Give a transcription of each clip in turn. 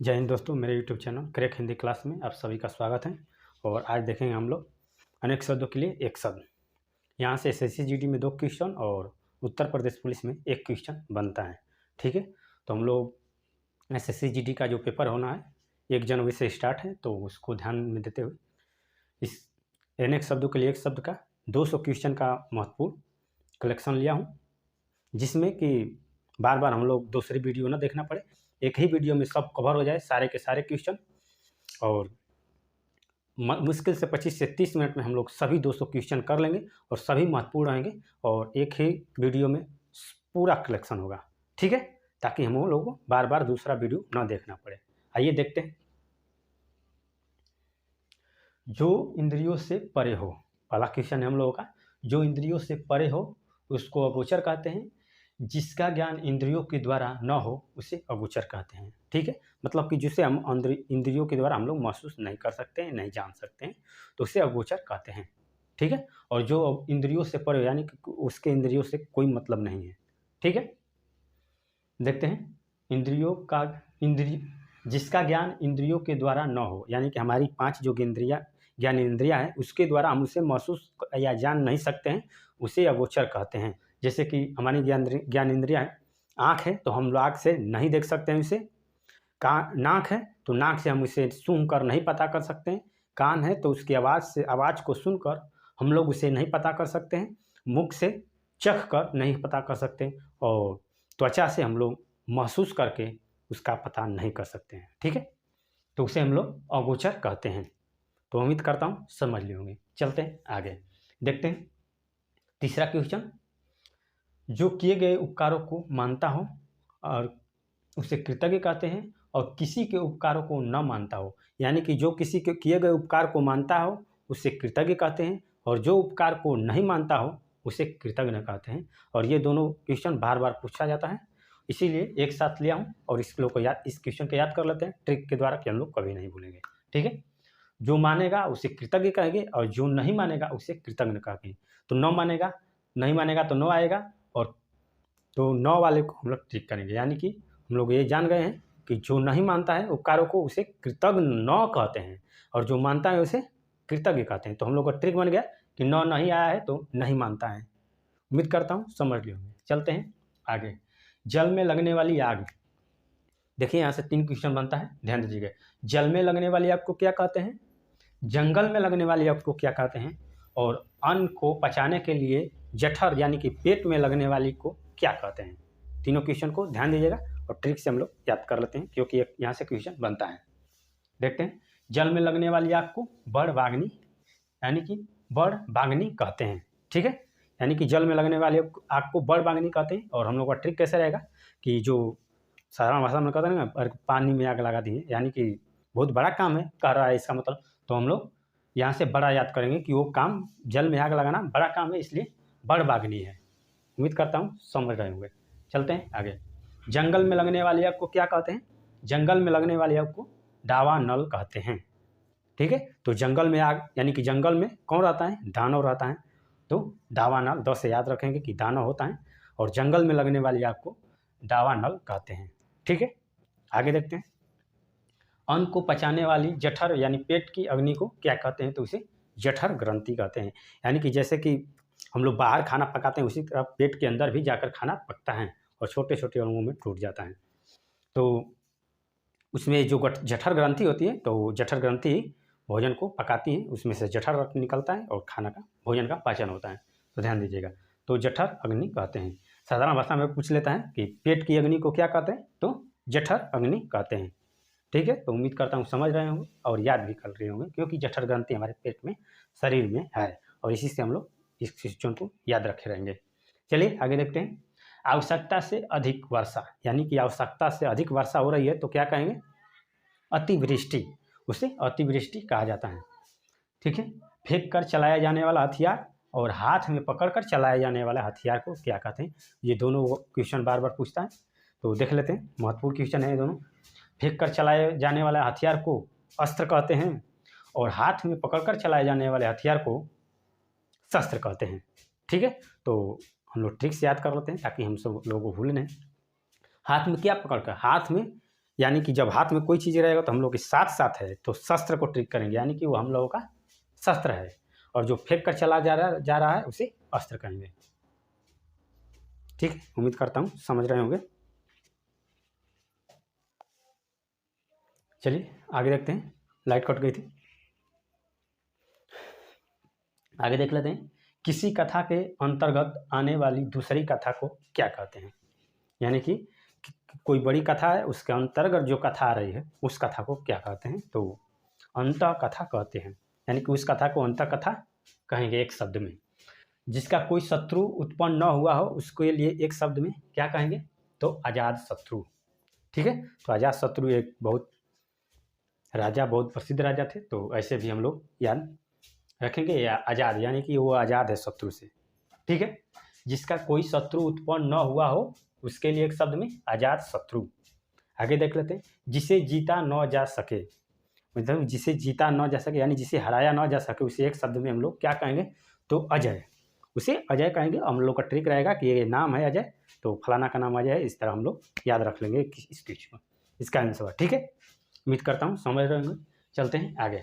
जय हिंद दोस्तों, मेरे YouTube channel crack Hindi class में आप सभी का स्वागत है। और आज देखेंगे हम लोग अनेक शब्दों के लिए एक शब्द। यहाँ से एसएससी जीडी में 2 क्वेश्चन और उत्तर प्रदेश पुलिस में 1 क्वेश्चन बनता है। ठीक है, तो हम लोग एसएससी जीडी का जो पेपर होना है 1 जनवरी से स्टार्ट है, तो उसको ध्यान में देते हुए इस अनेक शब्दों के लिए एक शब्द का 200 क्वेश्चन का महत्वपूर्ण कलेक्शन लिया हूँ, जिसमें कि बार बार हम लोग दूसरी वीडियो ना देखना पड़े, एक ही वीडियो में सब कवर हो जाए, सारे के सारे क्वेश्चन। और मुश्किल से 25 से 30 मिनट में हम लोग सभी 200 क्वेश्चन कर लेंगे और सभी महत्वपूर्ण रहेंगे और एक ही वीडियो में पूरा कलेक्शन होगा। ठीक है, ताकि हम लोगों को बार बार दूसरा वीडियो ना देखना पड़े। आइए देखते हैं। जो इंद्रियों से परे हो, पहला क्वेश्चन है हम लोगों का। जो इंद्रियों से परे हो उसको अगोचर कहते हैं। जिसका ज्ञान इंद्रियों के द्वारा न हो उसे अगोचर कहते हैं। ठीक है, मतलब कि जिसे हम इंद्रियों के द्वारा हम लोग महसूस नहीं कर सकते हैं, नहीं जान सकते हैं, तो उसे अगोचर कहते हैं। ठीक है, और जो इंद्रियों से परे यानी कि उसके इंद्रियों से कोई मतलब नहीं है। ठीक है, देखते हैं। जिसका ज्ञान इंद्रियों के द्वारा न हो, यानी कि हमारी 5 जो ज्ञान इंद्रियां हैं उसके द्वारा हम उसे महसूस या जान नहीं सकते हैं, उसे अगोचर कहते हैं। जैसे कि हमारी ज्ञान इंद्रियां हैं, आँख है तो हम आँख से नहीं देख सकते हैं उसे। नाक है तो नाक से हम उसे सूंघ कर नहीं पता कर सकते हैं। कान है तो उसकी आवाज़ को सुनकर हम लोग उसे नहीं पता कर सकते हैं। मुख से चख कर नहीं पता कर सकते हैं और त्वचा से हम लोग महसूस करके उसका पता नहीं कर सकते हैं। ठीक है, तो उसे हम लोग अगोचर कहते हैं। तो उम्मीद करता हूँ समझ लिए होंगे। चलते हैं आगे, देखते हैं तीसरा क्वेश्चन। जो किए गए उपकारों को मानता हो और उसे कृतज्ञ कहते हैं, और किसी के उपकारों को न मानता हो, यानी कि जो किसी के किए गए उपकार को मानता हो उसे कृतज्ञ कहते हैं, और जो उपकार को नहीं मानता हो उसे कृतज्ञ कहते हैं। और ये दोनों क्वेश्चन बार बार पूछा जाता है, इसीलिए एक साथ लिया हूँ और इस क्वेश्चन को याद कर लेते हैं ट्रिक के द्वारा कि हम लोग कभी नहीं भूलेंगे। ठीक है, जो मानेगा उसे कृतज्ञ कहेंगे और जो नहीं मानेगा उसे कृतज्ञ कहेंगे। तो न मानेगा, नहीं मानेगा तो 9 आएगा, और तो 9 वाले को हम लोग ट्रिक करेंगे। यानी कि हम लोग ये जान गए हैं कि जो नहीं मानता है उपकारों को उसे कृतज्ञ न कहते हैं, और जो मानता है उसे कृतज्ञ कहते हैं। तो हम लोग का ट्रिक बन गया कि 9 नहीं आया है तो नहीं मानता है। उम्मीद करता हूँ समझ लिए होंगे। चलते हैं आगे। जल में लगने वाली आग। देखिए यहाँ से 3 क्वेश्चन बनता है, ध्यान दीजिएगा। जल में लगने वाली आग को क्या कहते हैं, जंगल में लगने वाली आग को क्या कहते हैं, और अन्न को पचाने के लिए जठर यानी कि पेट में लगने वाली को क्या कहते हैं। तीनों क्वेश्चन को ध्यान दीजिएगा और ट्रिक से हम लोग याद कर लेते हैं, क्योंकि यहाँ से क्वेश्चन बनता है। देखते हैं। जल में लगने वाली आग को बड़बाग्नि यानी कि बड़बाग्नि कहते हैं। ठीक है, यानी कि जल में लगने वाली आग को बड़बाग्नि कहते हैं। और हम लोग का ट्रिक कैसे रहेगा कि जो साधारण भाषा में कहते हैं ना, पानी में आग लगा दी है, यानी कि बहुत बड़ा काम है कह रहा है इसका मतलब, तो हम लोग यहाँ से बड़ा याद करेंगे कि वो काम जल में आग लगाना बड़ा काम है, इसलिए बड़बाग्नि है। उम्मीद करता हूँ समझ रहे होंगे। चलते हैं आगे। जंगल में लगने वाली आग को क्या कहते हैं, जंगल में लगने वाली आग को दावानल कहते हैं। ठीक है, तो जंगल में आग यानी कि जंगल में कौन रहता है, दानव रहता है, तो दावानल 10 से याद रखेंगे कि दानव होता है, और जंगल में लगने वाली आग को दावानल कहते हैं। ठीक है, आगे देखते हैं। अन्न को पचाने वाली जठर यानी पेट की अग्नि को क्या कहते हैं, तो उसे जठर ग्रंथि कहते हैं। यानी कि जैसे कि हम लोग बाहर खाना पकाते हैं उसी तरह पेट के अंदर भी जाकर खाना पकता है और छोटे छोटे अणुओं में टूट जाता है। तो उसमें जो जठर ग्रंथि होती है, तो जठर ग्रंथि भोजन को पकाती है, उसमें से जठर रक्त निकलता है और खाना का भोजन का पाचन होता है। तो ध्यान दीजिएगा, तो जठर अग्नि कहते हैं। साधारण भाषा में पूछ लेता है कि पेट की अग्नि को क्या कहते हैं, तो जठर अग्नि कहते हैं। ठीक है, तो उम्मीद करता हूँ समझ रहे होंगे और याद भी कर रहे होंगे, क्योंकि जठर ग्रंथि हमारे पेट में शरीर में है और इसी से हम लोग इस क्वेश्चन को याद रखे रहेंगे। चलिए आगे देखते हैं। आवश्यकता से अधिक वर्षा, यानी कि आवश्यकता से अधिक वर्षा हो रही है तो क्या कहेंगे, अतिवृष्टि, उसे अतिवृष्टि कहा जाता है। ठीक है, फेंक कर चलाया जाने वाला हथियार और हाथ में पकड़कर चलाए जाने वाला हथियार को क्या कहते हैं। ये दोनों क्वेश्चन बार बार पूछता है, तो देख लेते हैं। महत्वपूर्ण क्वेश्चन है ये दोनों। फेंक कर चलाए जाने वाले हथियार को अस्त्र कहते हैं, और हाथ में पकड़कर चलाए जाने वाले हथियार को शस्त्र कहते हैं। ठीक है, तो हम लोग ट्रिक से याद कर लेते हैं ताकि हम सब लोगों को भूल नहीं। हाथ में क्या पकड़कर, हाथ में यानी कि जब हाथ में कोई चीज़ रहेगा तो हम लोग के साथ साथ है, तो शस्त्र को ट्रिक करेंगे, यानी कि वो हम लोगों का शस्त्र है, और जो फेंक कर चला जा रहा है उसे अस्त्र कहेंगे। ठीक है, उम्मीद करता हूँ समझ रहे होंगे। चलिए आगे देखते हैं, लाइट कट गई थी। आगे देख लेते हैं, किसी कथा के अंतर्गत आने वाली दूसरी कथा को क्या कहते हैं। यानी कि कोई बड़ी कथा है, उसके अंतर्गत जो कथा आ रही है उस कथा को क्या कहते हैं, तो अंत कथा कहते हैं। यानी कि उस कथा को अंत कथा कहेंगे एक शब्द में। जिसका कोई शत्रु उत्पन्न न हुआ हो उसके लिए एक शब्द में क्या कहेंगे, तो अजात शत्रु। ठीक है, तो अजात शत्रु एक बहुत राजा, बहुत प्रसिद्ध राजा थे, तो ऐसे भी हम लोग याद रखेंगे। या आज़ाद, यानी कि वो आज़ाद है शत्रु से। ठीक है, जिसका कोई शत्रु उत्पन्न न हुआ हो उसके लिए एक शब्द में अजात शत्रु। आगे देख लेते हैं, जिसे जीता न जा सके, मतलब जिसे जीता न जा सके यानी जिसे हराया न जा सके, उसे एक शब्द में हम लोग क्या कहेंगे, तो अजय। उसे अजय कहेंगे। हम लोग का ट्रिक रहेगा कि ये नाम है अजय, तो फलाना का नाम अजय है, इस तरह हम लोग याद रख लेंगे इस चीज को, इसका आंसर। ठीक है, उम्मीद करता हूँ समझ रहे होंगे। चलते हैं आगे।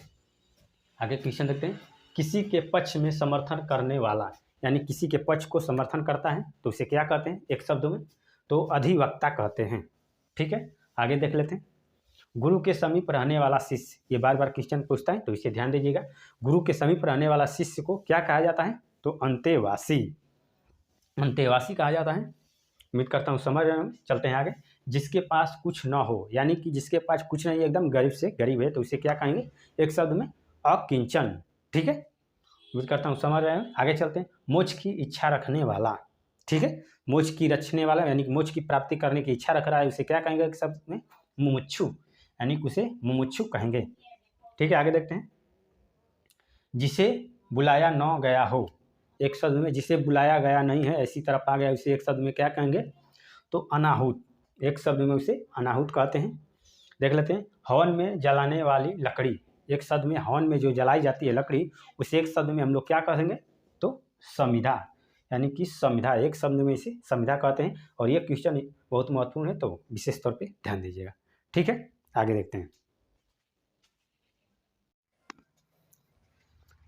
आगे क्वेश्चन देखते हैं, किसी के पक्ष में समर्थन करने वाला, यानी किसी के पक्ष को समर्थन करता है तो उसे क्या कहते हैं एक शब्द में, तो अधिवक्ता कहते हैं। ठीक है, आगे देख लेते हैं, गुरु के समीप रहने वाला शिष्य, ये बार बार क्वेश्चन पूछता है तो इसे ध्यान दीजिएगा। गुरु के समीप रहने वाला शिष्य को क्या कहा जाता है, तो अंतेवासी, अंतेवासी कहा जाता है। उम्मीद करता हूँ समझ रहे हैं। चलते हैं आगे, जिसके पास कुछ ना हो, यानी कि जिसके पास कुछ नहीं, एकदम गरीब से गरीब है, तो उसे क्या कहेंगे एक शब्द में, अकिंचन। ठीक है, उम्मीद करता हूँ समझ रहे हैं। आगे चलते हैं, मोक्ष की इच्छा रखने वाला। ठीक है, मोक्ष की रचने वाला, यानी कि मोक्ष की प्राप्ति करने की इच्छा रख रहा है, उसे क्या कहेंगे एक शब्द में, मुमुक्षु, यानी कि उसे मुमुक्षु कहेंगे। ठीक है, आगे देखते हैं, जिसे बुलाया न गया हो, एक शब्द में, जिसे बुलाया गया नहीं है ऐसी तरफ आ गया, उसे एक शब्द में क्या कहेंगे, तो अनाहुत, एक शब्द में उसे अनाहुत कहते हैं। देख लेते हैं, हवन में जलाने वाली लकड़ी, एक शब्द में हवन में जो जलाई जाती है लकड़ी, उसे एक शब्द में हम लोग क्या कहेंगे, तो समिधा, यानी कि समिधा, एक शब्द में इसे समिधा कहते हैं। और ये क्वेश्चन बहुत महत्वपूर्ण है, तो विशेष तौर पे ध्यान दीजिएगा। ठीक है, आगे देखते हैं।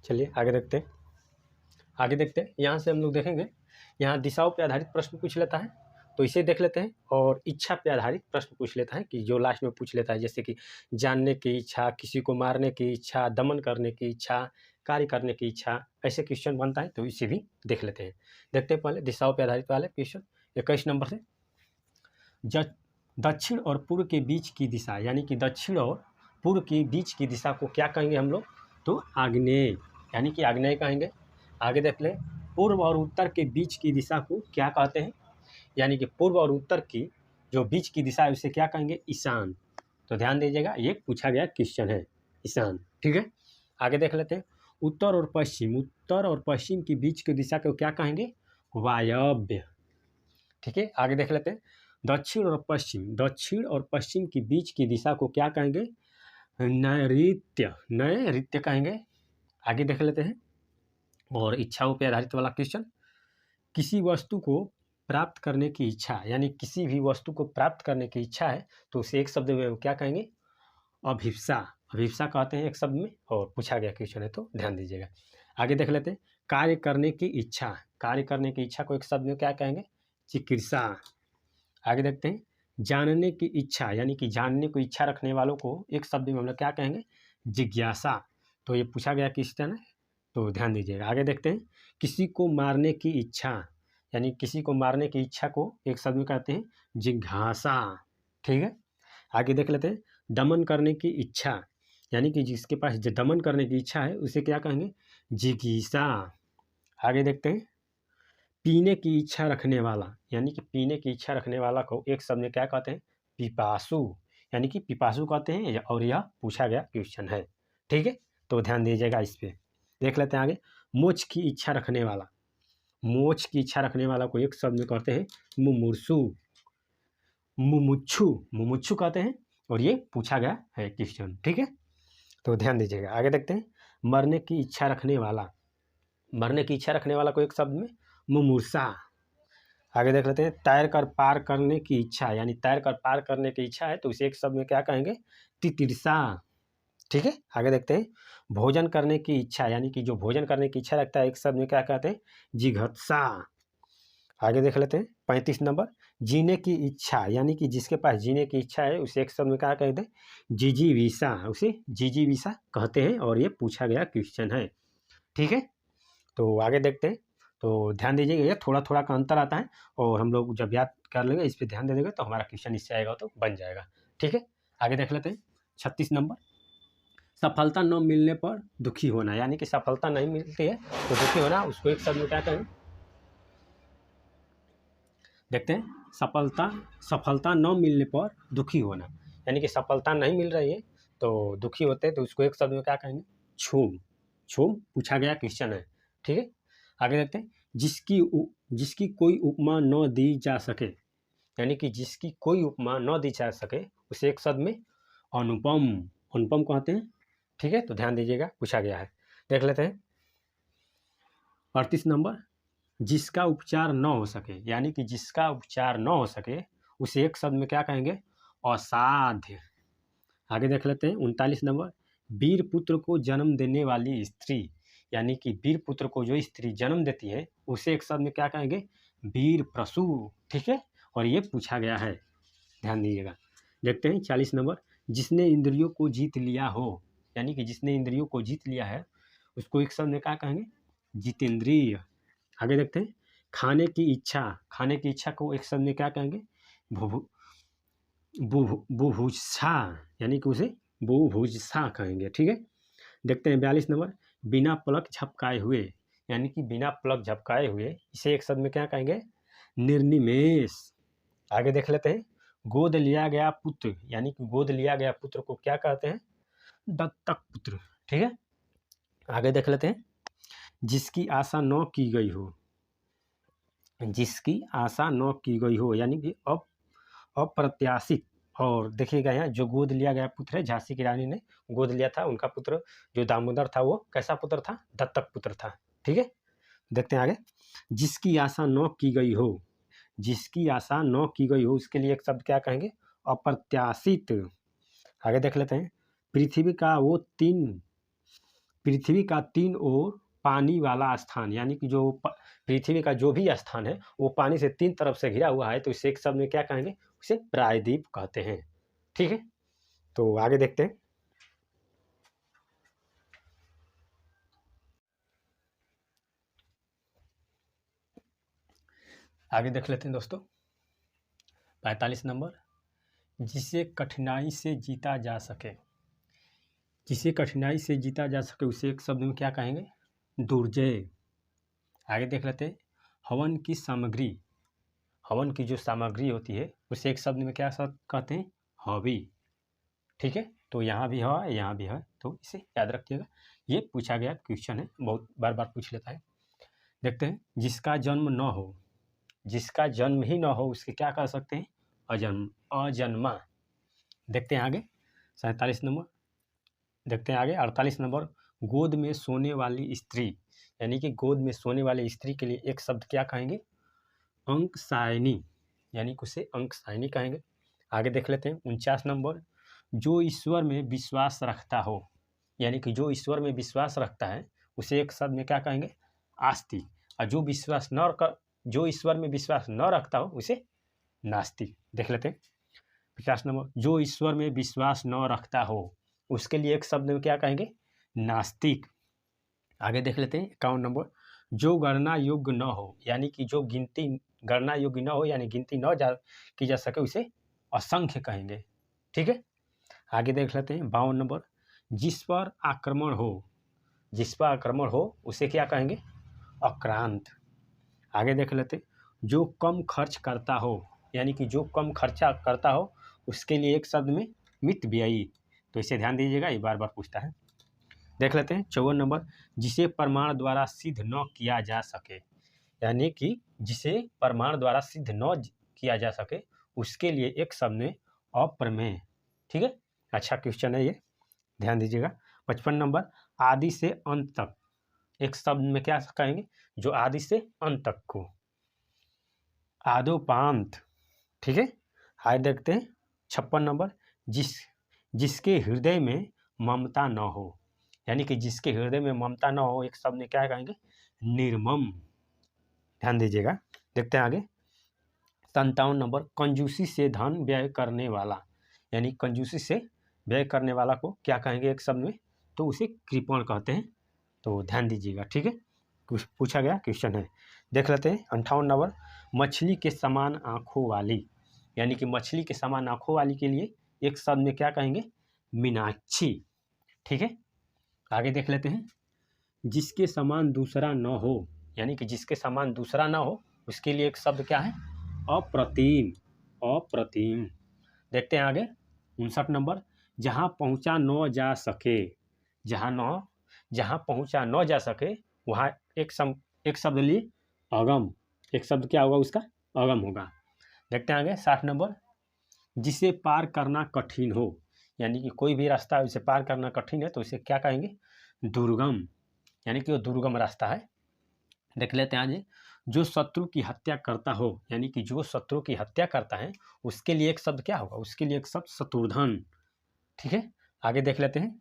चलिए आगे देखते हैं। आगे देखते हैं, यहाँ से हम लोग देखेंगे, यहाँ दिशाओं पे आधारित प्रश्न पूछ लेता है, तो इसे देख लेते हैं। और इच्छा पे आधारित प्रश्न पूछ लेता है, कि जो लास्ट में पूछ लेता है, जैसे कि जानने की इच्छा, किसी को मारने की इच्छा, दमन करने की इच्छा, कार्य करने की इच्छा, ऐसे क्वेश्चन बनता है, तो इसे भी देख लेते हैं। देखते हैं पहले दिशाओं पे आधारित वाले क्वेश्चन 21 नंबर से, दक्षिण और पूर्व के बीच की दिशा, यानी कि दक्षिण और पूर्व के बीच की दिशा को क्या कहेंगे हम लोग, तो आग्नेय, यानी कि आग्नेय कहेंगे। आगे देख ले, पूर्व और उत्तर के बीच की दिशा को क्या कहते हैं, यानी कि पूर्व और उत्तर की जो बीच की दिशा है उसे क्या कहेंगे, ईशान। तो ध्यान दीजिएगा, ये पूछा गया क्वेश्चन है, ईशान। ठीक है, आगे देख लेते हैं, उत्तर और पश्चिम, उत्तर और पश्चिम की बीच की दिशा को क्या कहेंगे, वायव्य। ठीक है, आगे देख लेते हैं, दक्षिण और पश्चिम, दक्षिण और पश्चिम की बीच की दिशा को क्या कहेंगे, नैऋत्य, नैऋत्य कहेंगे। आगे देख लेते हैं, और इच्छाओं पर आधारित वाला क्वेश्चन, किसी वस्तु को प्राप्त करने की इच्छा, यानी किसी भी वस्तु को प्राप्त करने की इच्छा है, तो उसे एक शब्द में क्या कहेंगे, अभिप्सा, अभिप्सा कहते हैं एक शब्द में, और पूछा गया क्वेश्चन है, तो ध्यान दीजिएगा। आगे देख लेते हैं, कार्य करने की इच्छा, कार्य करने की इच्छा को एक शब्द में क्या कहेंगे, चिकित्सा। आगे देखते हैं, जानने की इच्छा, यानी कि जानने को इच्छा रखने वालों को एक शब्द में हम लोग क्या कहेंगे, जिज्ञासा। तो ये पूछा गया क्वेश्चन है, तो ध्यान दीजिएगा। आगे देखते हैं, किसी को मारने की इच्छा, यानी किसी को मारने की इच्छा को एक शब्द में कहते हैं, जिज्ञासा। ठीक है, आगे देख लेते हैं, दमन करने की इच्छा, यानी कि जिसके पास दमन करने की इच्छा है उसे क्या कहेंगे, जिगीसा। आगे देखते हैं, पीने की इच्छा रखने वाला, यानी कि पीने की इच्छा रखने वाला को एक शब्द में क्या कहते हैं, पिपासु, यानी कि पिपासु कहते हैं, और यह पूछा गया क्वेश्चन है। ठीक है, तो ध्यान दीजिएगा इस पर। देख लेते हैं आगे, मोक्ष की इच्छा रखने वाला, मोक्ष की इच्छा रखने वाला को एक शब्द में कहते हैं, मुमुर्सु, मुमुक्षु, मुमुक्षु कहते हैं, और ये पूछा गया है क्वेश्चन। ठीक है, तो ध्यान दीजिएगा। आगे देखते हैं, मरने की इच्छा रखने वाला, मरने की इच्छा रखने वाला को एक शब्द में, मुमूर्षा। आगे देख लेते हैं, तैर कर पार करने की इच्छा, यानी तैर कर पार करने की इच्छा है तो उसे एक शब्द में क्या कहेंगे, तितिर्सा। ठीक है, आगे देखते हैं, भोजन करने की इच्छा, यानी कि जो भोजन करने की इच्छा रखता है एक शब्द में क्या कहते हैं, जिघत्सा। आगे देख लेते हैं 35 नंबर, जीने की इच्छा, यानी कि जिसके पास जीने की इच्छा है उसे एक शब्द में क्या कहते हैं, जिजीविसा, उसे जिजीविसा कहते हैं और ये पूछा गया क्वेश्चन है। ठीक है, तो आगे देखते हैं, तो ध्यान दीजिएगा ये थोड़ा थोड़ा का अंतर आता है और हम लोग जब याद कर लेंगे इस पर ध्यान दे देंगे तो हमारा क्वेश्चन इससे आएगा तो बन जाएगा। ठीक है, आगे देख लेते हैं 36 नंबर, सफलता न मिलने पर दुखी होना, यानी कि सफलता नहीं मिलती है तो दुखी होना, उसको एक शब्द में क्या कहें, देखते हैं, सफलता न मिलने पर दुखी होना, यानी कि सफलता नहीं मिल रही है तो दुखी होते हैं तो उसको एक शब्द में क्या कहेंगे, छूम। छूम पूछा गया क्वेश्चन है। ठीक है, आगे देखते हैं, जिसकी कोई उपमा न दी जा सके, यानी कि जिसकी कोई उपमा न दी जा सके उसे एक शब्द में अनुपम, अनुपम कहते हैं। ठीक है, तो ध्यान दीजिएगा पूछा गया है। देख लेते हैं 38 नंबर, जिसका उपचार न हो सके, यानी कि जिसका उपचार न हो सके उसे एक शब्द में क्या कहेंगे, असाध्य। आगे देख लेते हैं 39 नंबर, वीर पुत्र को जन्म देने वाली स्त्री, यानी कि वीर पुत्र को जो स्त्री जन्म देती है उसे एक शब्द में क्या कहेंगे, वीर प्रसू। ठीक है, और ये पूछा गया है, ध्यान दीजिएगा। देखते हैं 40 नंबर, जिसने इंद्रियों को जीत लिया हो, यानी कि जिसने इंद्रियों को जीत लिया है उसको एक शब्द में क्या कहेंगे, जितेंद्रिय। आगे देखते हैं, खाने की इच्छा, खाने की इच्छा को एक शब्द में क्या कहेंगे, बुभुक्षा, यानी कि उसे बुभुक्षा कहेंगे। ठीक है, देखते हैं 42 नंबर, बिना पलक झपकाए हुए, यानी कि बिना पलक झपकाए हुए इसे एक शब्द में क्या कहेंगे, निर्निमेष। आगे देख लेते हैं, गोद लिया गया पुत्र, यानी कि गोद लिया गया पुत्र को क्या कहते हैं, दत्तक पुत्र। ठीक है, आगे देख लेते हैं, जिसकी आशा न की गई हो, जिसकी आशा न की गई हो, यानी कि अप्रत्याशित। और देखिएगा यहाँ जो गोद लिया गया पुत्र है, झांसी की रानी ने गोद लिया था, उनका पुत्र जो दामोदर था वो कैसा पुत्र था, दत्तक पुत्र था। ठीक है, देखते हैं आगे, जिसकी आशा न की गई हो, जिसकी आशा न की गई हो उसके लिए एक शब्द क्या कहेंगे, अप्रत्याशित। आगे देख लेते हैं, पृथ्वी का तीन ओर पानी वाला स्थान, यानी कि जो पृथ्वी का जो भी स्थान है वो पानी से तीन तरफ से घिरा हुआ है तो इसे एक शब्द में क्या कहेंगे, उसे प्रायद्वीप कहते हैं। ठीक है, तो आगे देखते हैं, आगे देख लेते हैं दोस्तों 45 नंबर, जिसे कठिनाई से जीता जा सके, जिसे कठिनाई से जीता जा सके उसे एक शब्द में क्या कहेंगे, दुर्जय। आगे देख लेते हैं, हवन की सामग्री, हवन की जो सामग्री होती है उसे एक शब्द में क्या शब्द कहते हैं, हवी। ठीक है, तो यहाँ भी है यहाँ भी है तो इसे याद रखिएगा, ये पूछा गया क्वेश्चन है, बहुत बार बार पूछ लेता है। देखते हैं, जिसका जन्म न हो, जिसका जन्म ही न हो उसके क्या कह सकते हैं, अजन्मा। देखते हैं आगे 47 नंबर, देखते हैं आगे 48 नंबर, गोद में सोने वाली स्त्री, यानी कि गोद में सोने वाली स्त्री के लिए एक शब्द क्या कहेंगे, अंकसायनी, यानी कि उसे अंकसायनी कहेंगे। आगे देख लेते हैं 49 नंबर, जो ईश्वर में विश्वास रखता हो, यानी कि जो ईश्वर में विश्वास रखता है उसे एक शब्द में क्या कहेंगे, आस्तिक। और जो ईश्वर में विश्वास न रखता हो उसे नास्तिक। देख लेते हैं 50 नंबर, जो ईश्वर में विश्वास न रखता हो उसके लिए एक शब्द में क्या कहेंगे, नास्तिक। आगे देख लेते हैं 51 नंबर, जो गणना योग्य न हो, यानी कि जो गिनती गणना योग्य न हो, यानी गिनती न की जा सके उसे असंख्य कहेंगे। ठीक है, आगे देख लेते हैं 52 नंबर, जिस पर आक्रमण हो, जिस पर आक्रमण हो उसे क्या कहेंगे, अक्रांत। आगे देख लेते हैं, जो कम खर्च करता हो, यानी कि जो कम खर्चा करता हो उसके लिए एक शब्द में मितव्ययी। तो इसे ध्यान दीजिएगा, ये बार बार पूछता है। देख लेते हैं 54 नंबर, जिसे प्रमाण द्वारा सिद्ध न किया जा सके, यानी कि जिसे प्रमाण द्वारा सिद्ध न किया जा सके उसके लिए एक शब्द में अप्रमेय। ठीक है, अच्छा क्वेश्चन है ये, ध्यान दीजिएगा। 55 नंबर, आदि से अंत तक, एक शब्द में क्या कहेंगे, जो आदि से अंत तक को। आदोपांत। ठीक है, आगे देखते हैं 56 नंबर, जिसके हृदय में ममता न हो, यानी कि जिसके हृदय में ममता न हो, एक शब्द में क्या कहेंगे, निर्मम। ध्यान दीजिएगा। देखते हैं आगे 57 नंबर, कंजूसी से धन व्यय करने वाला, यानी कंजूसी से व्यय करने वाला को क्या कहेंगे एक शब्द में, तो उसे कृपण कहते हैं। तो ध्यान दीजिएगा। ठीक है, कुछ पूछा गया क्वेश्चन है, देख लेते हैं 58 नंबर, मछली के समान आँखों वाली, यानी कि मछली के समान आँखों वाली के लिए एक शब्द में क्या कहेंगे, मीनाक्षी। ठीक है, आगे देख लेते हैं, जिसके समान दूसरा न हो, यानी कि जिसके समान दूसरा ना हो, उसके लिए एक शब्द क्या है, अप्रतिम। अप्रतिम। देखते हैं आगे 59 नंबर, जहाँ पहुँचा न जा सके, जहाँ पहुँचा न जा सके वहाँ एक शब्द लिए अगम, एक शब्द क्या होगा उसका, अगम होगा। देखते हैं आगे 60 नंबर, जिसे पार करना कठिन हो, यानी कि कोई भी रास्ता है उसे पार करना कठिन है तो उसे क्या कहेंगे, दुर्गम, यानी कि वो दुर्गम रास्ता है। देख लेते हैं आगे, जो शत्रु की हत्या करता हो, यानी कि जो शत्रु की हत्या करता है उसके लिए एक शब्द क्या होगा, उसके लिए एक शब्द शत्रुधन। ठीक है, आगे देख लेते हैं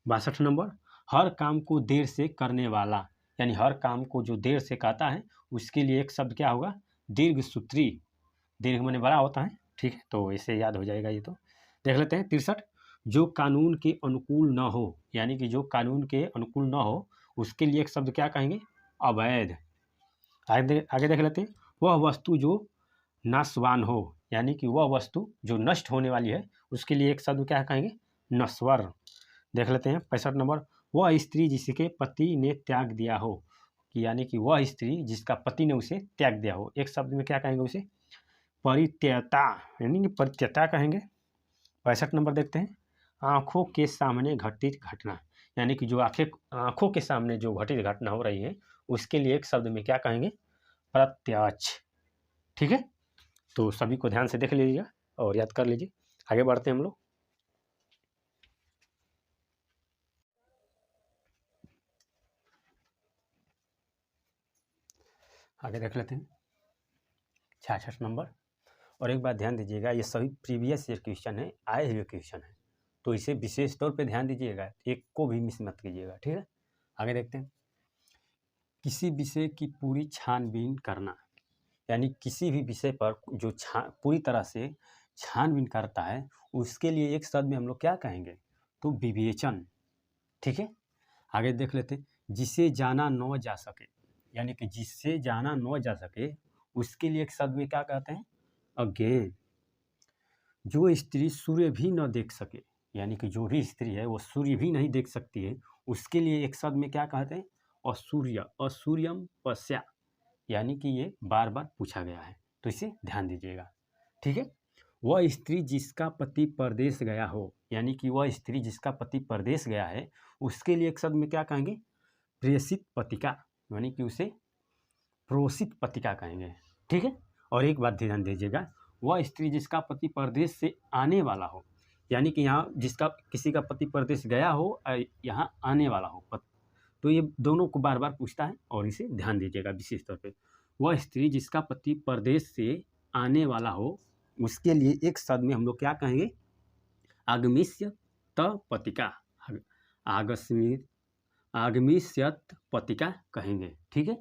62 नंबर, हर काम को देर से करने वाला, यानी हर काम को जो देर से कहता है उसके लिए एक शब्द क्या होगा, दीर्घ सूत्री। दीर्घ माने बड़ा होता है। ठीक है, तो इसे याद हो जाएगा ये। तो देख लेते हैं 63, जो कानून के अनुकूल न हो, यानी कि जो कानून के अनुकूल न हो उसके लिए एक शब्द क्या कहेंगे, अवैध। आगे देख लेते हैं, वह वस्तु जो नाशवान हो, यानी कि वह वस्तु जो नष्ट होने वाली है उसके लिए एक शब्द क्या कहेंगे, नश्वर। देख लेते हैं 65 नंबर, वह स्त्री जिसके पति ने त्याग दिया हो, कि यानी कि वह स्त्री जिसका पति ने उसे त्याग दिया हो, एक शब्द में क्या कहेंगे उसे, परित्यक्ता, यानी कि परित्यक्ता कहेंगे। 65 नंबर देखते हैं, आँखों के सामने घटित घटना, यानी कि जो आँखों के सामने जो घटित घटना हो रही है उसके लिए एक शब्द में क्या कहेंगे, प्रत्यक्ष। ठीक है, तो सभी को ध्यान से देख लीजिएगा और याद कर लीजिए। आगे बढ़ते हैं हम लोग। आगे देख लेते हैं 66 नंबर, और एक बात ध्यान दीजिएगा, ये सभी प्रीवियस ईयर क्वेश्चन है, आए हुए क्वेश्चन है, तो इसे विशेष तौर पे ध्यान दीजिएगा, एक को भी मिस मत कीजिएगा। ठीक है, आगे देखते हैं, किसी विषय की पूरी छानबीन करना, यानी किसी भी विषय पर जो पूरी तरह से छानबीन करता है उसके लिए एक शब्द में हम लोग क्या कहेंगे, तो विवेचन। ठीक है, आगे देख लेते हैं, जिसे जाना न जा सके, यानी कि जिससे जाना न जा सके उसके लिए एक शब्द में क्या कहते हैं, अज्ञेय। जो स्त्री सूर्य भी न देख सके, यानी कि जो भी स्त्री है वो सूर्य भी नहीं देख सकती है उसके लिए एक शब्द में क्या कहते हैं, असूर्य, असूर्यम पश्या, यानी कि ये बार बार पूछा गया है तो इसे ध्यान दीजिएगा। ठीक है, वह स्त्री जिसका पति परदेश गया हो, यानी कि वह स्त्री जिसका पति परदेश गया है उसके लिए एक शब्द में क्या कहेंगे, प्रेषित पतिका, यानी कि उसे प्रोषित पतिका कहेंगे। ठीक है, और एक बात ध्यान दीजिएगा, वह स्त्री जिसका पति परदेश से आने वाला हो, यानी कि यहाँ जिसका किसी का पति परदेश गया हो यहाँ आने वाला हो, तो ये दोनों को बार बार पूछता है और इसे ध्यान दीजिएगा विशेष तौर पे। वह स्त्री जिसका पति परदेश से आने वाला हो उसके लिए एक शब्द में हम लोग क्या कहेंगे, आगमिष्य पतिका, आगस्मित आगमिष्यत पतिका कहेंगे। ठीक है,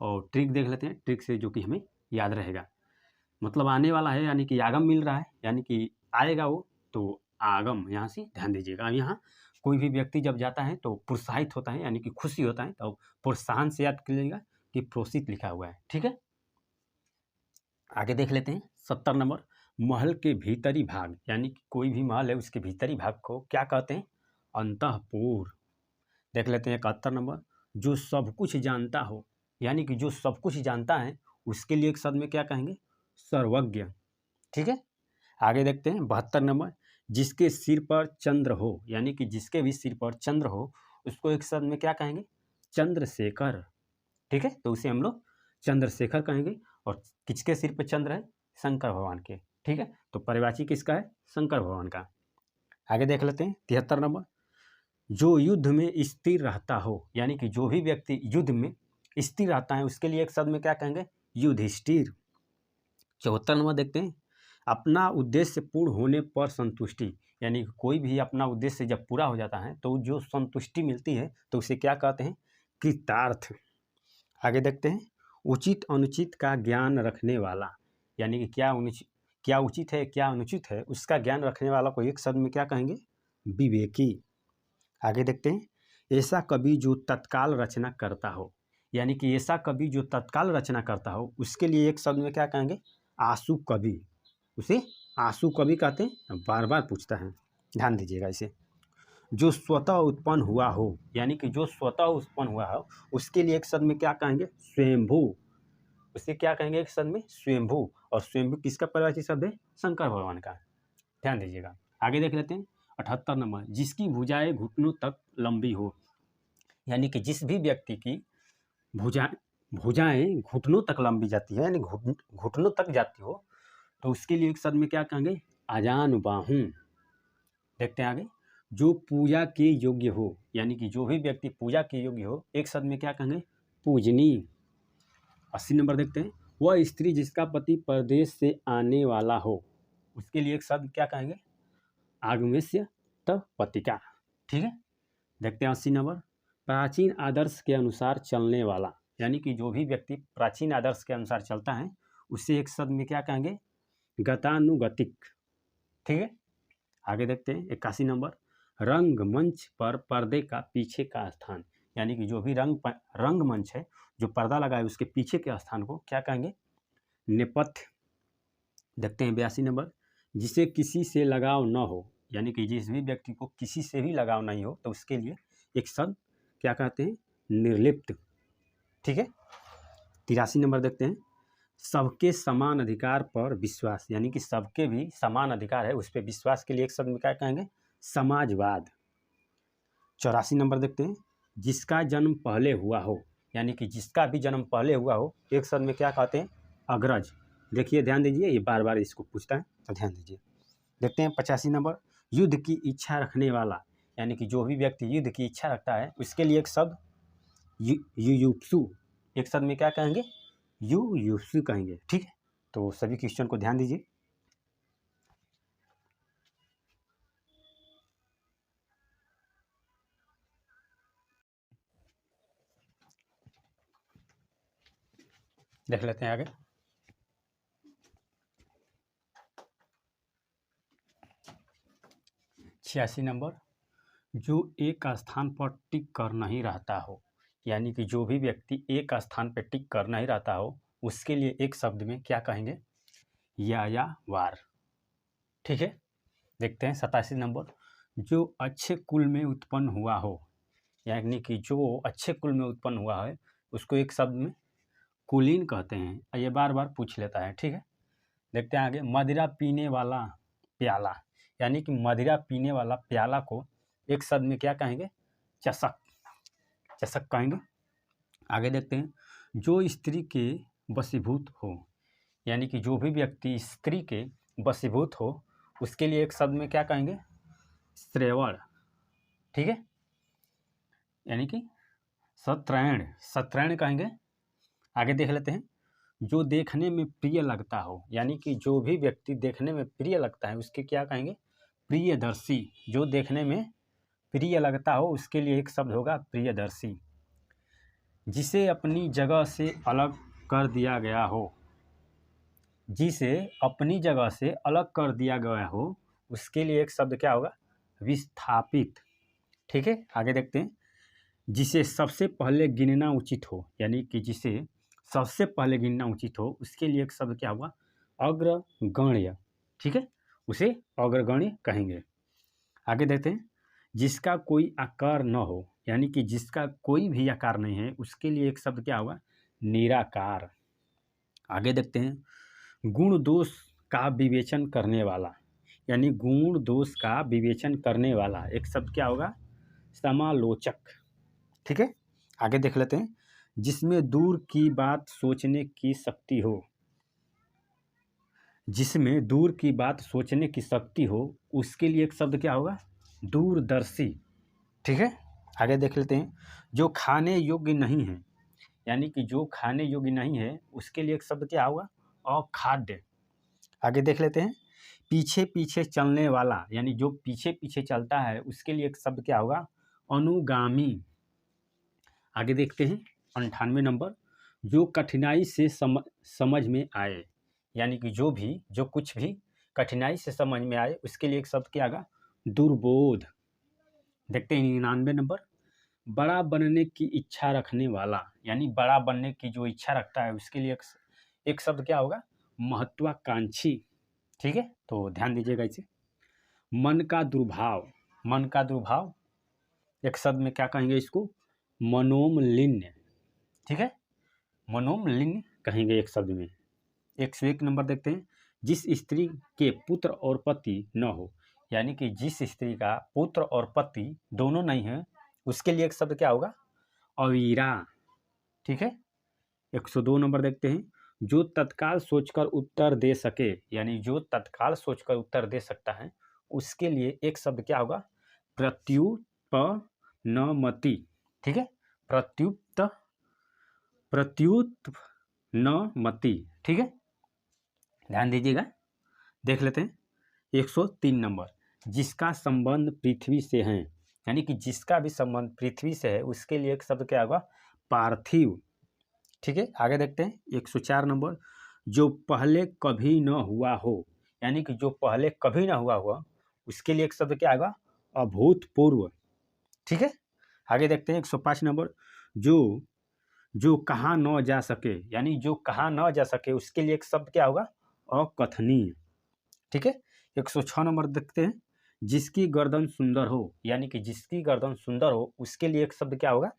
और ट्रिक देख लेते हैं, ट्रिक से जो कि हमें याद रहेगा, मतलब आने वाला है यानी कि आगम मिल रहा है, यानी कि आएगा वो, तो आगम यहाँ से ध्यान दीजिएगा। यहाँ कोई भी व्यक्ति जब जाता है तो प्रोत्साहित होता है, यानी कि खुशी होता है, तो प्रोत्साहन से याद कीजिएगा कि प्रोत्सित लिखा हुआ है। ठीक है, आगे देख लेते हैं 70 नंबर, महल के भीतरी भाग, यानी कि कोई भी महल है उसके भीतरी भाग को क्या कहते हैं, अंतःपुर। देख लेते हैं 71 नंबर, जो सब कुछ जानता हो, यानी कि जो सब कुछ जानता है उसके लिए एक शब्द में क्या कहेंगे, सर्वज्ञ। ठीक है, आगे देखते हैं 72 नंबर, जिसके सिर पर चंद्र हो, यानी कि जिसके भी सिर पर चंद्र हो उसको एक शब्द में क्या कहेंगे, चंद्रशेखर। ठीक है, तो उसे हम लोग चंद्रशेखर कहेंगे। और किसके सिर पर चंद्र है, शंकर भगवान के। ठीक है, तो परिवाची किसका है, शंकर भगवान का। आगे देख लेते हैं 73 नंबर, जो युद्ध में स्थिर रहता हो, यानी कि जो भी व्यक्ति युद्ध में स्थिर रहता है उसके लिए एक शब्द में क्या कहेंगे, युधिष्ठिर। 74 नंबर देखते हैं, अपना उद्देश्य पूर्ण होने पर संतुष्टि, यानी कोई भी अपना उद्देश्य जब पूरा हो जाता है तो जो संतुष्टि मिलती है तो उसे क्या कहते हैं? कृतार्थ। आगे देखते हैं, उचित अनुचित का ज्ञान रखने वाला, यानी कि क्या उचित है क्या अनुचित है उसका ज्ञान रखने वाला को एक शब्द में क्या कहेंगे? विवेकी। आगे देखते हैं, ऐसा कवि जो तत्काल रचना करता हो, यानी कि ऐसा कवि जो तत्काल रचना करता हो उसके लिए एक शब्द में क्या कहेंगे? आशु कवि। उसे आशु कवि कहते हैं, बार बार पूछता है, ध्यान दीजिएगा इसे। जो स्वतः उत्पन्न हुआ हो, यानी कि जो स्वतः उत्पन्न हुआ हो उसके लिए एक शब्द में क्या कहेंगे? स्वयंभू। उसे क्या कहेंगे एक शब्द में? स्वयंभू। और स्वयंभू किसका परिभाषित शब्द है? शंकर भगवान का। ध्यान दीजिएगा। आगे देख लेते हैं 78 नंबर, जिसकी भुजाएं घुटनों तक लंबी हो, यानी कि जिस भी व्यक्ति की भुजाएं घुटनों तक लंबी जाती है, यानी घुटनों तक जाती हो, तो उसके लिए एक शब्द में क्या कहेंगे? आजानुबाहु। देखते हैं आगे, जो पूजा के योग्य हो, यानी कि जो भी व्यक्ति पूजा के योग्य हो, एक शब्द में क्या कहेंगे? पूजनी। 80 नंबर देखते हैं, वह स्त्री जिसका पति परदेश से आने वाला हो, उसके लिए एक शब्द क्या कहेंगे? आगम्य पतिका। ठीक है, देखते हैं 80 नंबर, प्राचीन आदर्श के अनुसार चलने वाला, यानी कि जो भी व्यक्ति प्राचीन आदर्श के अनुसार चलता है उसे एक शब्द में क्या कहेंगे? गतानुगतिक। ठीक है, आगे देखते हैं 81 नंबर, रंगमंच पर पर्दे का पीछे का स्थान, यानी कि जो भी रंगमंच है, जो पर्दा लगा है उसके पीछे के स्थान को क्या कहेंगे? नेपथ्य। देखते हैं 82 नंबर, जिसे किसी से लगाव न हो, यानी कि जिस भी व्यक्ति को किसी से भी लगाव नहीं हो तो उसके लिए एक शब्द क्या कहते हैं? निर्लिप्त। ठीक है, 83 नंबर देखते हैं, सबके समान अधिकार पर विश्वास, यानी कि सबके भी समान अधिकार है उस पर विश्वास के लिए एक शब्द में क्या कहेंगे? समाजवाद। 84 नंबर देखते हैं, जिसका जन्म पहले हुआ हो, यानी कि जिसका भी जन्म पहले हुआ हो, एक शब्द में क्या कहते हैं? अग्रज। देखिए ध्यान दीजिए, ये बार बार इसको पूछता है तो ध्यान दीजिए। देखते हैं 85 नंबर, युद्ध की इच्छा रखने वाला, यानी कि जो भी व्यक्ति युद्ध की इच्छा रखता है उसके लिए एक शब्द युयुत्सु। एक शब्द में क्या कहेंगे? युयुत्सु कहेंगे। ठीक है, तो सभी क्वेश्चन को ध्यान दीजिए। देख लेते हैं आगे। 86 नंबर, जो एक स्थान पर टिक कर नहीं रहता हो, यानी कि जो भी व्यक्ति एक स्थान पर टिक कर नहीं रहता हो उसके लिए एक शब्द में क्या कहेंगे? यायावार। ठीक है, देखते हैं 87 नंबर, जो अच्छे कुल में उत्पन्न हुआ हो, यानी कि जो अच्छे कुल में उत्पन्न हुआ है उसको एक शब्द में कुलीन कहते हैं। ये बार बार पूछ लेता है। ठीक है, देखते हैं आगे, मदिरा पीने वाला प्याला, यानी कि मदिरा पीने वाला प्याला को एक शब्द में क्या कहेंगे? चषक। चषक कहेंगे। आगे देखते हैं, जो स्त्री के वशीभूत हो, यानी कि जो भी व्यक्ति स्त्री के वशीभूत हो उसके लिए एक शब्द में क्या कहेंगे? श्रेवण। ठीक है, यानी कि सत्रैण। सत्रैण कहेंगे। आगे देख लेते हैं, जो देखने में प्रिय लगता हो, यानी कि जो भी व्यक्ति देखने में प्रिय लगता है उसके क्या कहेंगे? प्रियदर्शी। जो देखने में प्रिय लगता हो उसके लिए एक शब्द होगा प्रियदर्शी। जिसे अपनी जगह से अलग कर दिया गया हो, जिसे अपनी जगह से अलग कर दिया गया हो उसके लिए एक शब्द क्या होगा? विस्थापित। ठीक है, आगे देखते हैं, जिसे सबसे पहले गिनना उचित हो, यानी कि जिसे सबसे पहले गिनना उचित हो उसके लिए एक शब्द क्या हुआ? अग्रगण्य। ठीक है, उसे अग्रगण्य कहेंगे। आगे देखते हैं, जिसका कोई आकार न हो, यानी कि जिसका कोई भी आकार नहीं है उसके लिए एक शब्द क्या होगा? निराकार। आगे देखते हैं, गुण दोष का विवेचन करने वाला, यानी गुण दोष का विवेचन करने वाला एक शब्द क्या होगा? समालोचक। ठीक है, आगे देख लेते हैं, जिसमें दूर की बात सोचने की शक्ति हो, जिसमें दूर की बात सोचने की शक्ति हो उसके लिए एक शब्द क्या होगा? दूरदर्शी। ठीक है, आगे देख लेते हैं, जो खाने योग्य नहीं है, यानी कि जो खाने योग्य नहीं है उसके लिए एक शब्द क्या होगा? अखाद्य। आगे देख लेते हैं। पीछे पीछे चलने वाला, यानी जो पीछे पीछे चलता है उसके लिए एक शब्द क्या होगा? अनुगामी। आगे देखते हैं 98 नंबर, जो कठिनाई से समझ में आए, यानी कि जो कुछ भी कठिनाई से समझ में आए उसके लिए एक शब्द क्या आएगा? दुर्बोध। देखते हैं 99 नंबर, बड़ा बनने की इच्छा रखने वाला, यानी बड़ा बनने की जो इच्छा रखता है उसके लिए एक शब्द क्या होगा? महत्वाकांक्षी। ठीक है, तो ध्यान दीजिएगा इसे। मन का दुर्भाव, मन का दुर्भाव एक शब्द में क्या कहेंगे इसको? मनोमलिन्य। ठीक है, मनोमलिन्य कहेंगे एक शब्द में। 101 नंबर देखते हैं, जिस स्त्री के पुत्र और पति न हो, यानी कि जिस स्त्री का पुत्र और पति दोनों नहीं है उसके लिए एक शब्द क्या होगा? अवीरा। ठीक है, 102 नंबर देखते हैं, जो तत्काल सोचकर उत्तर दे सके, यानी जो तत्काल सोचकर उत्तर दे सकता है उसके लिए एक शब्द क्या होगा? प्रत्युत्पन्नमति। ठीक है, प्रत्युत्पन्नमति। ठीक है, ध्यान दीजिएगा। देख लेते हैं 103 नंबर, जिसका संबंध पृथ्वी से है, यानी कि जिसका भी संबंध पृथ्वी से है उसके लिए एक शब्द क्या होगा? पार्थिव। ठीक है, आगे देखते हैं 104 नंबर, जो पहले कभी न हुआ हो, यानी कि जो पहले कभी ना हुआ उसके लिए एक शब्द क्या आएगा? अभूतपूर्व। ठीक है, आगे देखते हैं 105 नंबर, जो कहा न जा सके, यानी जो कहा न जा सके उसके लिए एक शब्द क्या होगा? अकथनीय। ठीक है, 106 नंबर देखते हैं, जिसकी गर्दन सुंदर हो, यानी कि जिसकी गर्दन सुंदर हो उसके लिए एक शब्द क्या होगा?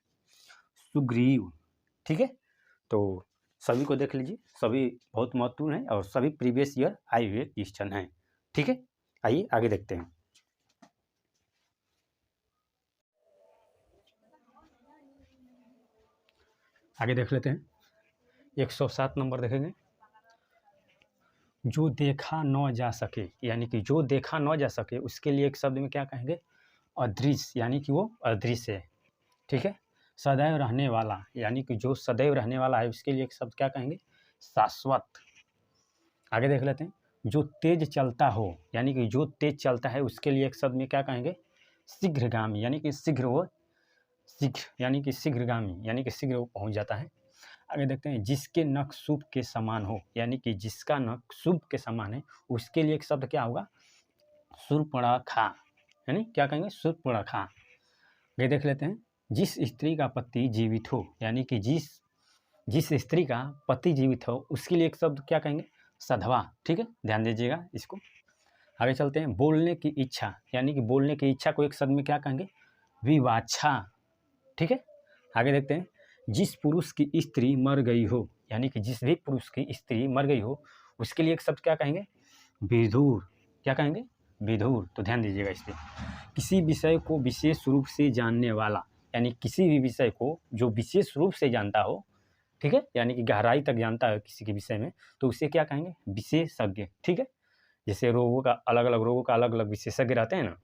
सुग्रीव। ठीक है, तो सभी को देख लीजिए, सभी बहुत महत्वपूर्ण है और सभी प्रीवियस ईयर आए हुए क्वेश्चन हैं। ठीक है, आइए आगे देखते हैं। आगे देख लेते हैं 107 नंबर देखेंगे, जो देखा न जा सके, यानी कि जो देखा न जा सके उसके लिए एक शब्द में क्या कहेंगे? अदृश्य, यानी कि वो अदृश्य है। ठीक है, सदैव रहने वाला, यानी कि जो सदैव रहने वाला है उसके लिए एक शब्द क्या कहेंगे? शाश्वत। आगे देख लेते हैं, जो तेज चलता हो, यानी कि जो तेज चलता है उसके लिए एक शब्द में क्या कहेंगे? शीघ्रगामी, यानी कि शीघ्र, यानी कि शीघ्रगामी, यानी कि शीघ्र वो पहुंच जाता है। आगे देखते हैं, जिसके नख शुभ के समान हो, यानी कि जिसका नख शुभ के समान है उसके लिए एक शब्द क्या होगा? शूर्पणखा, यानी क्या कहेंगे? शूर्पणखा। आगे देख लेते हैं, जिस स्त्री का पति जीवित हो, यानी कि जिस स्त्री का पति जीवित हो उसके लिए एक शब्द क्या कहेंगे? सधवा। ठीक है, ध्यान दीजिएगा इसको। आगे चलते हैं, बोलने की इच्छा, यानी कि बोलने की इच्छा को एक शब्द में क्या कहेंगे? विवाच्छा। ठीक है, आगे देखते हैं, जिस पुरुष की स्त्री मर गई हो, यानी कि जिस भी पुरुष की स्त्री मर गई हो उसके लिए एक शब्द क्या कहेंगे? विधुर। क्या कहेंगे? विधुर। तो ध्यान दीजिएगा इस पर। किसी विषय को विशेष रूप से जानने वाला, यानी किसी भी विषय को जो विशेष रूप से जानता हो, ठीक है, यानी कि गहराई तक जानता है किसी के विषय में, तो उसे क्या कहेंगे? विशेषज्ञ। ठीक है, जैसे रोगों का अलग अलग विशेषज्ञ रहते हैं ना,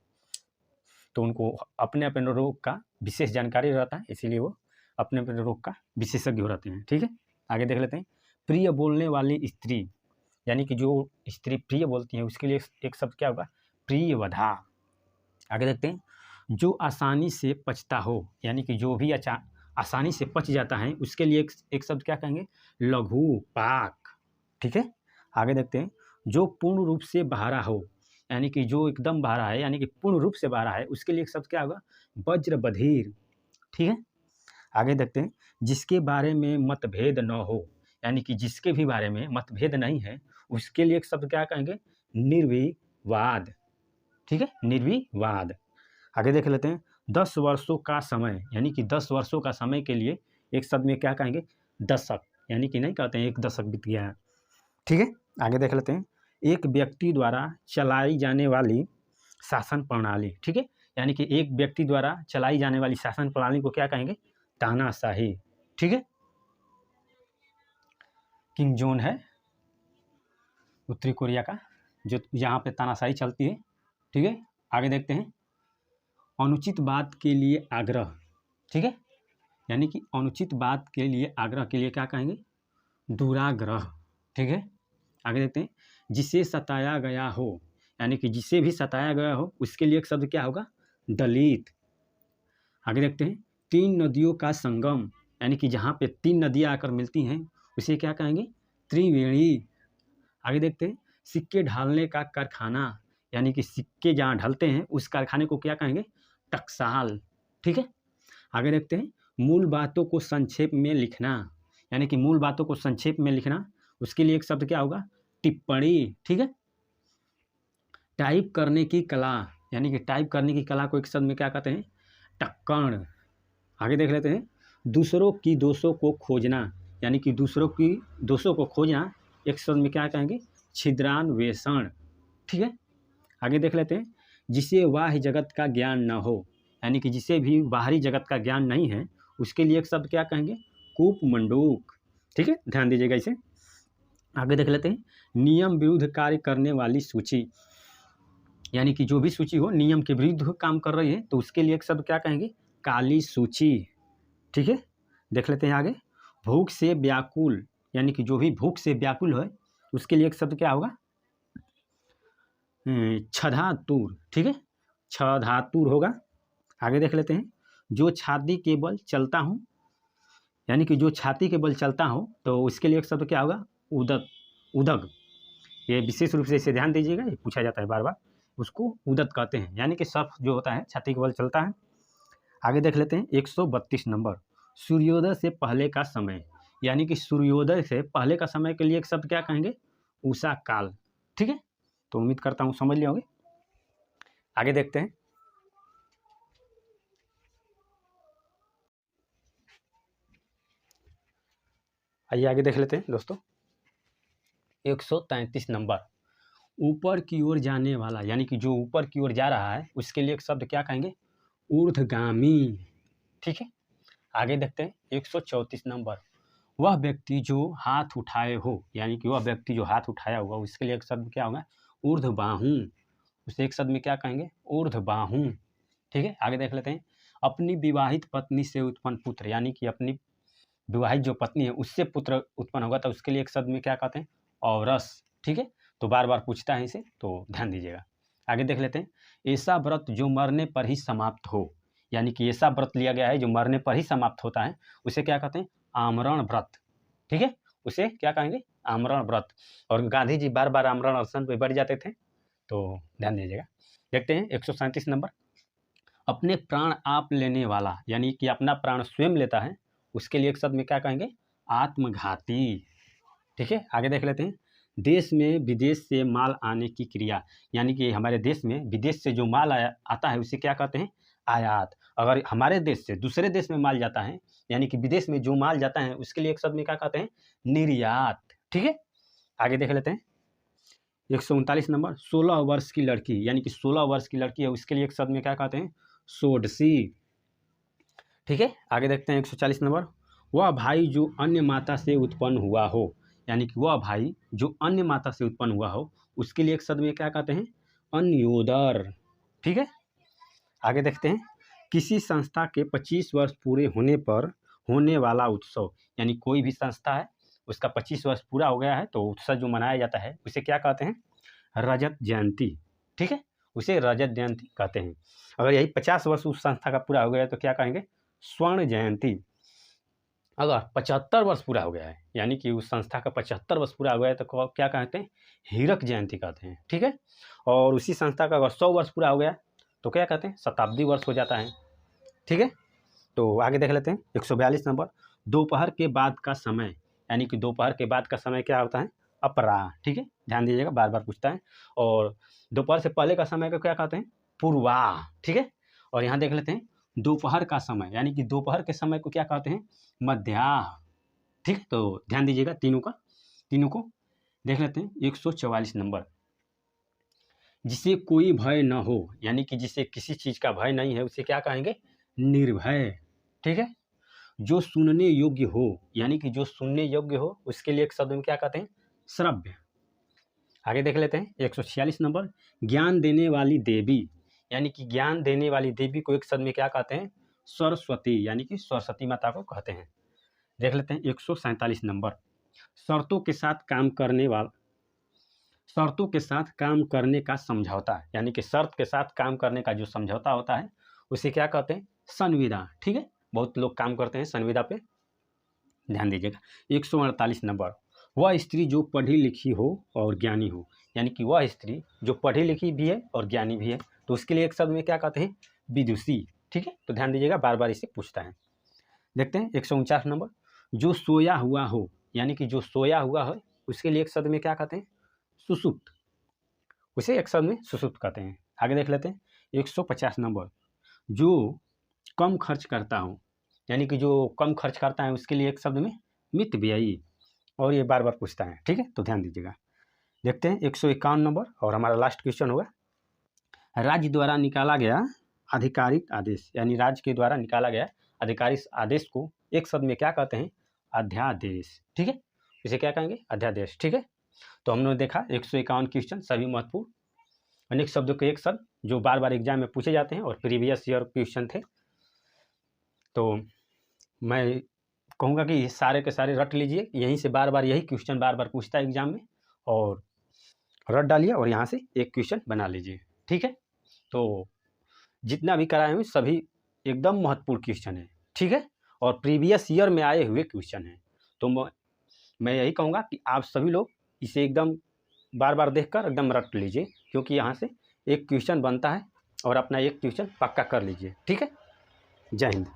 तो उनको अपने अपने रोग का विशेष जानकारी रहता है, इसीलिए वो अपने अपने रोग का विशेषज्ञ हो रहते हैं। ठीक है, आगे देख लेते हैं, प्रिय बोलने वाली स्त्री, यानी कि जो स्त्री प्रिय बोलती है उसके लिए एक शब्द क्या होगा? प्रियवधा। आगे देखते हैं, जो आसानी से पचता हो, यानी कि जो भी आसानी से पच जाता है उसके लिए एक शब्द क्या कहेंगे? लघु पाक। ठीक है, आगे देखते हैं, जो पूर्ण रूप से बहारा हो, यानी कि जो एकदम बहारा है, यानी कि पूर्ण रूप से बहारा है उसके लिए एक शब्द क्या होगा? वज्र बधिर। ठीक है, आगे देखते हैं, जिसके बारे में मतभेद न हो, यानी कि जिसके भी बारे में मतभेद नहीं है उसके लिए एक शब्द क्या कहेंगे? निर्विवाद। ठीक है, निर्विवाद। आगे देख लेते हैं, 10 वर्षों का समय, यानी कि 10 वर्षों का समय के लिए एक शब्द में क्या कहेंगे? दशक, यानी कि नहीं कहते हैं एक दशक बीत गया है। ठीक है, आगे देख लेते हैं, एक व्यक्ति द्वारा चलाई जाने वाली शासन प्रणाली। ठीक है, यानी कि एक व्यक्ति द्वारा चलाई जाने वाली शासन प्रणाली को क्या कहेंगे? तानाशाही। ठीक है, किम जोन है उत्तरी कोरिया का, जो यहाँ पे तानाशाही चलती है। ठीक है, आगे देखते हैं, अनुचित बात के लिए आग्रह। ठीक है, यानी कि अनुचित बात के लिए आग्रह के लिए क्या कहेंगे? दुराग्रह। ठीक है, आगे देखते हैं, जिसे सताया गया हो, यानी कि जिसे भी सताया गया हो उसके लिए एक शब्द क्या होगा, दलित। आगे देखते हैं, तीन नदियों का संगम, यानी कि जहाँ पे तीन नदियाँ आकर मिलती हैं उसे क्या कहेंगे, त्रिवेणी। आगे देखते हैं, सिक्के ढालने का कारखाना, यानी कि सिक्के जहाँ ढलते हैं उस कारखाने को क्या कहेंगे, टकसाल। ठीक है। आगे देखते हैं, मूल बातों को संक्षेप में लिखना, यानी कि मूल बातों को संक्षेप में लिखना, उसके लिए एक शब्द क्या होगा, टिप्पणी। ठीक है। टाइप करने की कला, यानी कि टाइप करने की कला को एक शब्द में क्या कहते हैं, टक्कण। आगे देख लेते हैं, दूसरों की दोषों को खोजना, यानी कि दूसरों की दोषों को खोजना एक शब्द में क्या कहेंगे, छिद्रान्वेषण। ठीक है। आगे देख लेते हैं, जिसे बाह्य जगत का ज्ञान न हो, यानी कि जिसे भी बाहरी जगत का ज्ञान नहीं है उसके लिए एक शब्द क्या कहेंगे, कूपमंडूक। ठीक है, ध्यान दीजिएगा इसे। आगे देख लेते हैं, नियम विरुद्ध कार्य करने वाली सूची, यानी कि जो भी सूची हो नियम के विरुद्ध काम कर रही है तो उसके लिए एक शब्द क्या कहेंगे, काली सूची। ठीक है। देख लेते हैं आगे, भूख से व्याकुल, यानी कि जो भी भूख से व्याकुल है उसके लिए एक शब्द क्या होगा, क्षधातुर। ठीक है, क्षधातुर होगा। आगे देख लेते हैं, जो छाती के बल चलता हूँ, यानी कि जो छाती के बल चलता हो तो उसके लिए एक शब्द क्या होगा, उदक, उदक। ये विशेष रूप से इसे ध्यान दीजिएगा, ये पूछा जाता है बार बार, उसको उदक कहते हैं, यानी कि सर्फ जो होता है छाती के बल चलता है। आगे देख लेते हैं 132 नंबर, सूर्योदय से पहले का समय, यानी कि सूर्योदय से पहले का समय के लिए एक शब्द क्या कहेंगे, उषा काल। ठीक है, तो उम्मीद करता हूँ समझ लिया होंगे। आगे देखते हैं, आइए आगे देख लेते हैं दोस्तों, 133 नंबर, ऊपर की ओर जाने वाला, यानी कि जो ऊपर की ओर जा रहा है उसके लिए एक शब्द क्या कहेंगे, ऊर्ध्वगामी। ठीक है। आगे देखते हैं 134 नंबर, वह व्यक्ति जो हाथ उठाए हो, यानी कि वह व्यक्ति जो हाथ उठाया हुआ उसके लिए एक शब्द क्या होगा, ऊर्ध्वबाहु। उसे एक शब्द में क्या कहेंगे, ऊर्ध्वबाहु। ठीक है। आगे देख लेते हैं, अपनी विवाहित पत्नी से उत्पन्न पुत्र, यानी कि अपनी विवाहित जो पत्नी है उससे पुत्र उत्पन्न होगा तो उसके लिए एक शब्द में क्या कहते हैं, औरस। ठीक है, तो बार बार पूछता है इसे, तो ध्यान दीजिएगा। आगे देख लेते हैं, ऐसा व्रत जो मरने पर ही समाप्त हो, यानी कि ऐसा व्रत लिया गया है जो मरने पर ही समाप्त होता है उसे क्या कहते हैं, आमरण व्रत। ठीक है, उसे क्या कहेंगे, आमरण व्रत। और गांधी जी बार बार आमरण अनशन पे बैठ जाते थे, तो ध्यान दीजिएगा। देखते हैं 137 नंबर, अपने प्राण आप लेने वाला, यानी कि अपना प्राण स्वयं लेता है उसके लिए एक शब्द में क्या कहेंगे, आत्मघाती। ठीक है। आगे देख लेते हैं, देश में विदेश से माल आने की क्रिया, यानी कि हमारे देश में विदेश से जो माल आता है उसे क्या कहते हैं, आयात। अगर हमारे देश से दूसरे देश में माल जाता है, यानी कि विदेश में जो माल जाता है उसके लिए एक शब्द में क्या कहते हैं, निर्यात। ठीक है। आगे देख लेते हैं 139 नंबर, 16 वर्ष की लड़की, यानी कि 16 वर्ष की लड़की है उसके लिए एक शब्द में क्या कहते हैं, सोडसी। ठीक है। आगे देखते हैं 140 नंबर, वह भाई जो अन्य माता से उत्पन्न हुआ हो, यानी कि वह भाई जो अन्य माता से उत्पन्न हुआ हो उसके लिए एक शब्द में क्या कहते हैं, अन्योदर। ठीक है। आगे देखते हैं, किसी संस्था के 25 वर्ष पूरे होने पर होने वाला उत्सव, यानी कोई भी संस्था है उसका 25 वर्ष पूरा हो गया है तो उत्सव जो मनाया जाता है उसे क्या कहते हैं, रजत जयंती। ठीक है, उसे रजत जयंती कहते हैं। अगर यही 50 वर्ष उस संस्था का पूरा हो गया तो क्या कहेंगे, स्वर्ण जयंती। अगर 75 वर्ष पूरा हो गया है, यानी कि उस संस्था का 75 वर्ष पूरा हो गया है तो क्या कहते हैं, हीरक जयंती कहते हैं। ठीक है। और उसी संस्था का अगर 100 वर्ष पूरा हो गया तो क्या कहते हैं, शताब्दी वर्ष हो जाता है। ठीक है। तो आगे देख लेते हैं 142 नंबर, दोपहर के बाद का समय, यानी कि दोपहर के बाद का समय क्या होता है, अपराह। ठीक है, ध्यान दीजिएगा, बार बार पूछता है। और दोपहर से पहले का समय को क्या कहते हैं, पूर्वाह। ठीक है। और यहाँ देख लेते हैं, दोपहर का समय, यानी कि दोपहर के समय को क्या कहते हैं, मध्याह। ठीक, तो ध्यान दीजिएगा तीनों को देख लेते हैं 144 नंबर, जिसे कोई भय न हो, यानी कि जिसे किसी चीज़ का भय नहीं है उसे क्या कहेंगे, निर्भय। ठीक है। जो सुनने योग्य हो, यानी कि जो सुनने योग्य हो उसके लिए एक शब्द में क्या कहते हैं, श्रव्य। आगे देख लेते हैं 146 नंबर, ज्ञान देने वाली देवी, यानी कि ज्ञान देने वाली देवी को एक शब्द में क्या कहते हैं, सरस्वती, यानी कि सरस्वती माता को कहते हैं। देख लेते हैं 147 नंबर, शर्तों के साथ काम करने वाला, शर्तों के साथ काम करने का समझौता, यानी कि शर्त के साथ काम करने का जो समझौता होता है उसे क्या कहते हैं? संविदा। ठीक है, बहुत लोग काम करते हैं संविदा पे, ध्यान दीजिएगा। 148 नंबर, वह स्त्री जो पढ़ी लिखी हो और ज्ञानी हो, यानी कि वह स्त्री जो पढ़ी लिखी भी है और ज्ञानी भी है, तो उसके लिए एक शब्द में क्या कहते हैं? विदुषी। ठीक है, तो ध्यान दीजिएगा, बार बार इसे पूछता है। देखते हैं 149 नंबर, जो सोया हुआ हो, यानी कि जो सोया हुआ है उसके लिए एक शब्द में क्या कहते हैं? सुषुप्त। उसे एक शब्द में सुषुप्त कहते हैं। आगे देख लेते हैं 150 नंबर, जो कम खर्च करता हो, यानी कि जो कम खर्च करता है उसके लिए एक शब्द में मितव्ययी। और ये बार बार पूछता है। ठीक है, तो ध्यान दीजिएगा। देखते हैं 151 नंबर और हमारा लास्ट क्वेश्चन होगा, राज्य द्वारा निकाला गया आधिकारिक आदेश, यानी राज्य के द्वारा निकाला गया आधिकारिक आदेश को एक शब्द में क्या कहते हैं? अध्यादेश। ठीक है, इसे क्या कहेंगे? अध्यादेश। ठीक है, तो हमने देखा 151 क्वेश्चन, सभी महत्वपूर्ण अनेक शब्दों के एक शब्द जो बार बार एग्जाम में पूछे जाते हैं और प्रीवियस ईयर क्वेश्चन थे। तो मैं कहूँगा कि सारे के सारे रट लीजिए, यहीं से बार बार यही क्वेश्चन बार बार पूछता है एग्जाम में, और रट डालिए और यहाँ से एक क्वेश्चन बना लीजिए। ठीक है, तो जितना भी कराए हुए सभी एकदम महत्वपूर्ण क्वेश्चन है। ठीक है, और प्रीवियस ईयर में आए हुए क्वेश्चन हैं। तो मैं यही कहूँगा कि आप सभी लोग इसे एकदम बार बार देखकर एकदम रट लीजिए, क्योंकि यहाँ से एक क्वेश्चन बनता है और अपना एक क्वेश्चन पक्का कर लीजिए। ठीक है, जय हिंद।